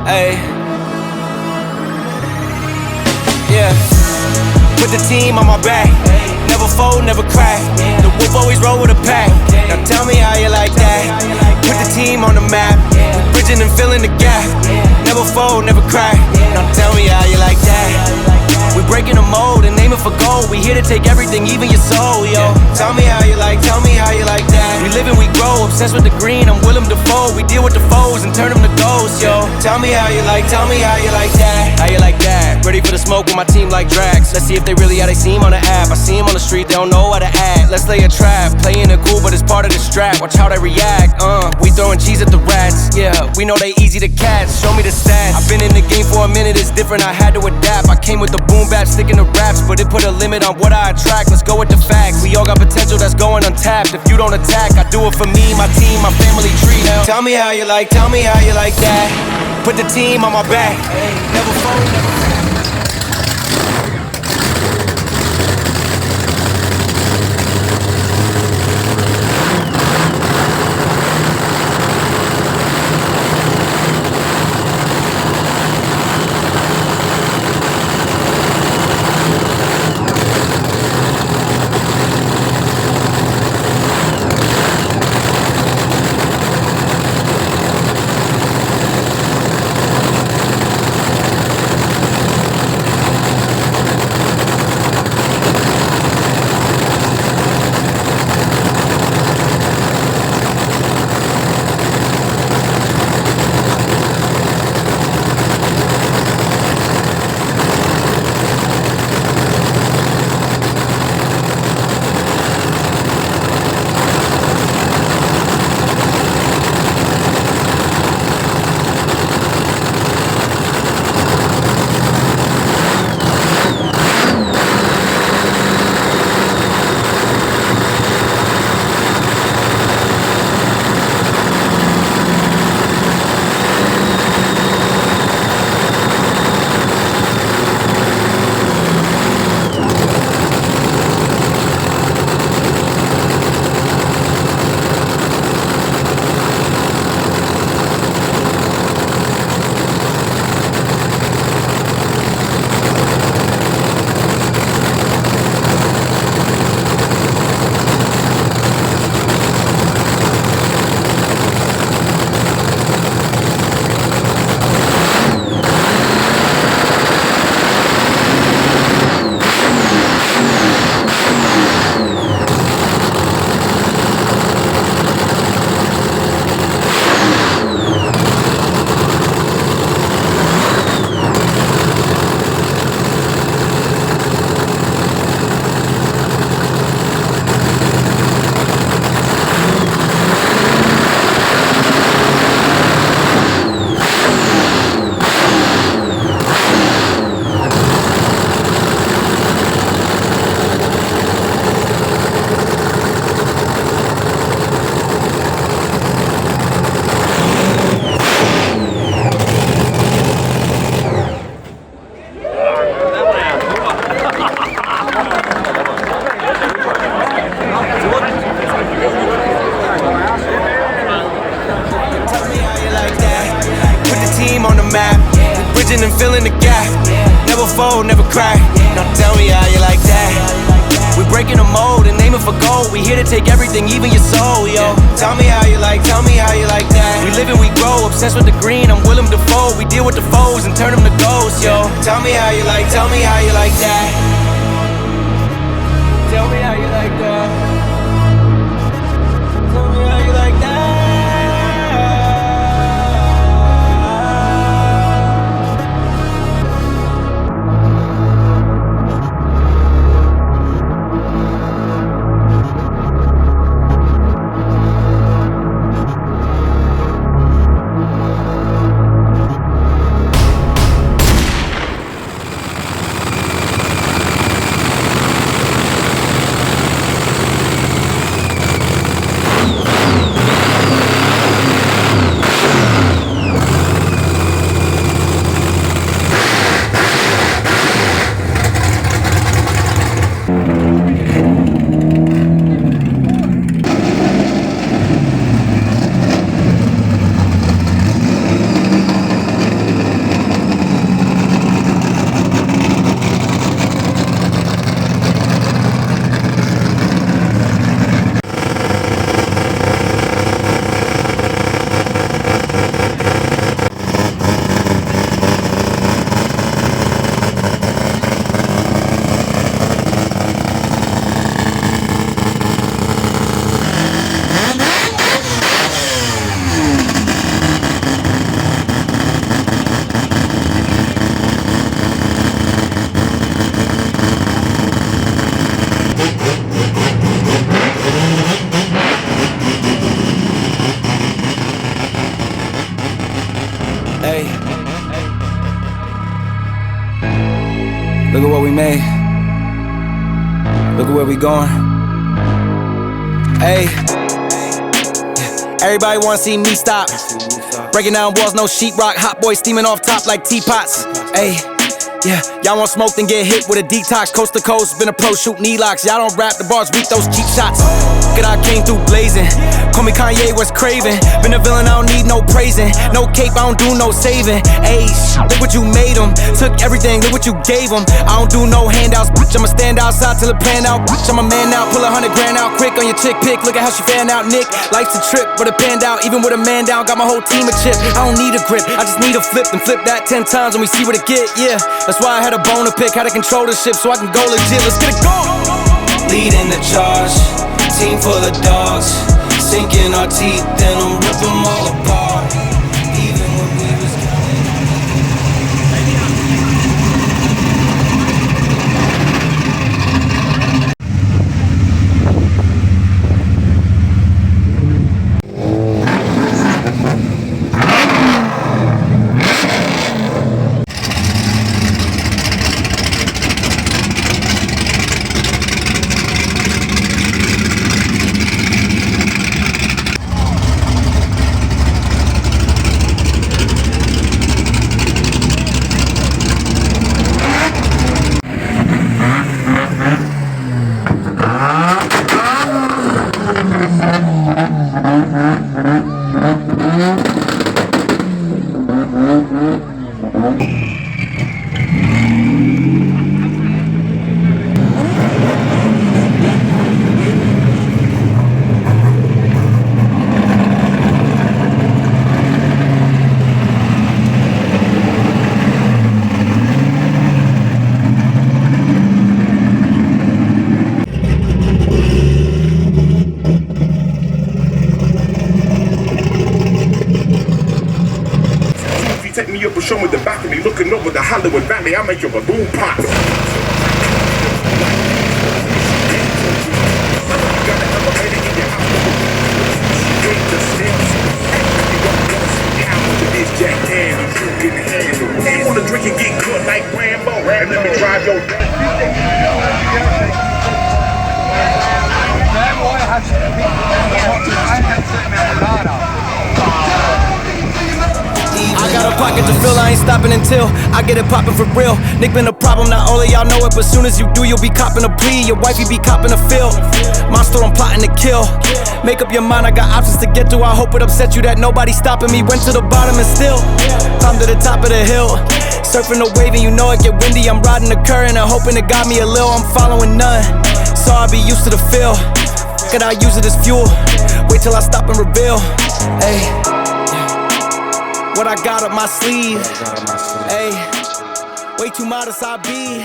Ayy. Yeah. Put the team on my back. Never fold, never crack. The wolf always roll with a pack. Now tell me how you like that. Put the team on the map. Bridging and filling the gap. Never fold, never crack. Now tell me how you like that. We breaking the mold and aiming for gold. We here to take everything, even your soul, yo. Tell me how you like that. We live and we grow, obsessed with the green, I'm Willem Dafoe. We deal with the foes and turn them to ghosts, yo. Tell me how you like that. How you like that? Ready for the smoke with my team like Drax. Let's see if they really how they seem on the app. I see them on the street, they don't know how to act. Let's lay a trap, playing it cool, but it's part of the strap. Watch how they react, we throwing cheese at the rats. Yeah, we know they easy to catch, show me the stats. I've been in the game for a minute, it's different, I had to adapt. I came with the boom bap, sticking to raps, but it put a limit on what I attract. Let's go with the facts, we all got potential that's going untapped. If you don't attack, I do it for me, my team, my family tree. Now tell me how you like that. Put the team on my back. Never fold, never crack. Bridging and filling the gap. Never fold, never crack. Now tell me how you like that. We breaking the mold and aiming for gold. We here to take everything, even your soul, yo. Tell me how you like that. We live and we grow, obsessed with the green, I'm Willem Dafoe. We deal with the foes and turn them to ghosts, yo. Tell me how you like that. Tell me how you like that. Tell me how you like that. Look at where we going. Hey, everybody wanna see me stop. Breaking down walls, no sheetrock. Hot boy steaming off top like teapots. Hey, yeah, y'all want smoke, then get hit with a detox. Coast to coast, been a pro, shoot knee locks. Y'all don't rap, the bars weak, those cheap shots. Look at I came through blazing. Call me Kanye, West Craven. Been a villain, I don't need no praising. No cape, I don't do no saving. Ayy, look what you made them. Took everything, look what you gave them. I don't do no handouts, bitch, I'ma stand outside till it pan out. Bitch, I'm a man now, pull 100 grand out quick on your chick pick. Look at how she fan out, Nick. Life's a trip, but it panned out. Even with a man down, got my whole team a chip. I don't need a grip, I just need a flip. And flip that 10 times and we see what it get, yeah. That's why I had a bone to pick, how to control the ship so I can go legit. Let's get it going. Leading the charge, team full of dogs. Sinking our teeth and I'm ripping them all apart. Even when we was take me up and show me the back of me, looking over the Hollywood Valley, I make your balloon pop. You wanna drink and get good like Rambo, and let me drive your I got a pocket to fill, I ain't stopping until I get it poppin' for real. Nick been a problem, not all of y'all know it, but soon as you do, you'll be copping a plea. Your wifey be copping a feel. Monster, I'm plotting to kill. Make up your mind, I got options to get to. I hope it upset you that nobody's stopping me. Went to the bottom and still climbed to the top of the hill. Surfing the wave and you know it get windy. I'm riding the current and hoping it got me a lil. I'm following none, so I be used to the feel. Could I use it as fuel? Wait till I stop and reveal. Hey, what I got up my sleeve. Hey, way too modest I be.